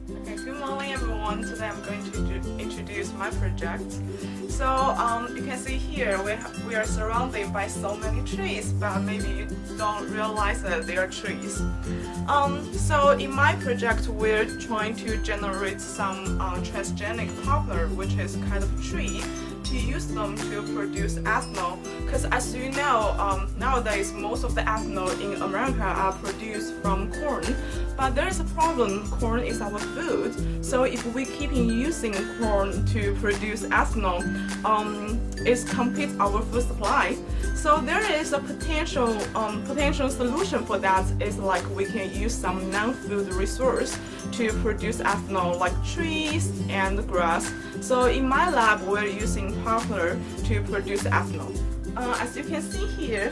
Okay, good morning everyone. Today I'm going to introduce my project. So you can see here we are surrounded by so many trees, but maybe you don't realize that they are trees. So in my project we're trying to generate some transgenic poplar, which is kind of tree, to use them to produce ethanol, because as you know, nowadays most of the ethanol in America are produced from corn, but there is a problem. Corn is our food, so if we keep using corn to produce ethanol, it competes our food supply. So there is a potential solution for that. Is like we can use some non-food resource to produce ethanol, like trees and grass. So in my lab, we're using poplar to produce ethanol. As you can see here,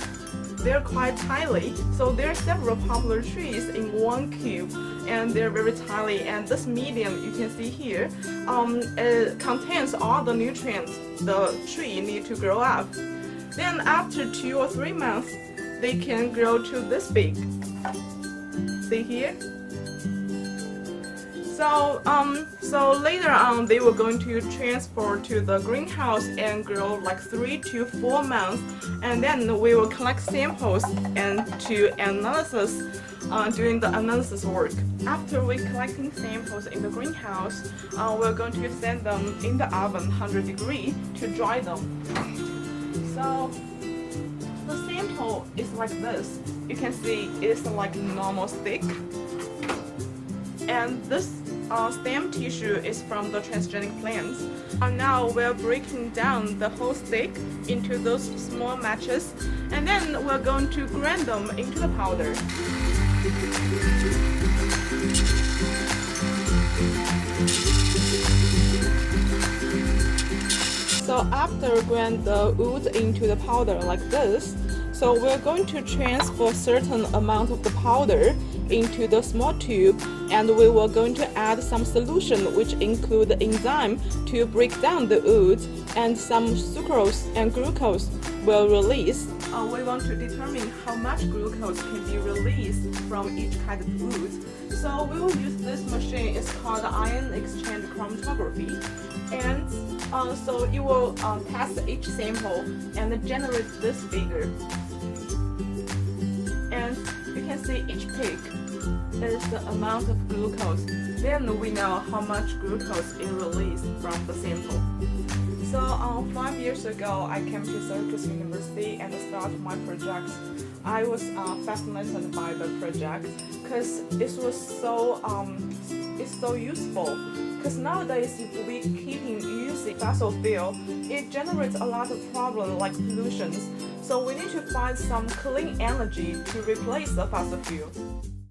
they're quite tiny. So there are several poplar trees in one cube, and they're very tiny. And this medium you can see here, it contains all the nutrients the tree need to grow up. Then after 2 or 3 months, they can grow to this big. See here? So later on, they were going to transfer to the greenhouse and grow like 3 to 4 months, and then we will collect samples and to analysis, doing the analysis work. After we collecting samples in the greenhouse, we're going to send them in the oven 100 degrees to dry them. So the sample is like this. You can see it's like normal stick, and this stem tissue is from the transgenic plants. And now we're breaking down the whole stick into those small matches, and then we're going to grind them into the powder. So after grind the wood into the powder like this, so we're going to transfer certain amount of the powder into the small tube, and we were going to add some solution which include the enzyme to break down the wood, and some sucrose and glucose will release. We want to determine how much glucose can be released from each kind of wood. So we will use this machine. It's called ion exchange chromatography, and so it will test each sample and generate this figure. And you can see each peak is the amount of glucose. Then we know how much glucose is released from the sample. So 5 years ago, I came to Syracuse University and started my project. I was fascinated by the project because it was it's so useful. Because nowadays, if we keep using fossil fuel, it generates a lot of problems like pollution. So we need to find some clean energy to replace the fossil fuel.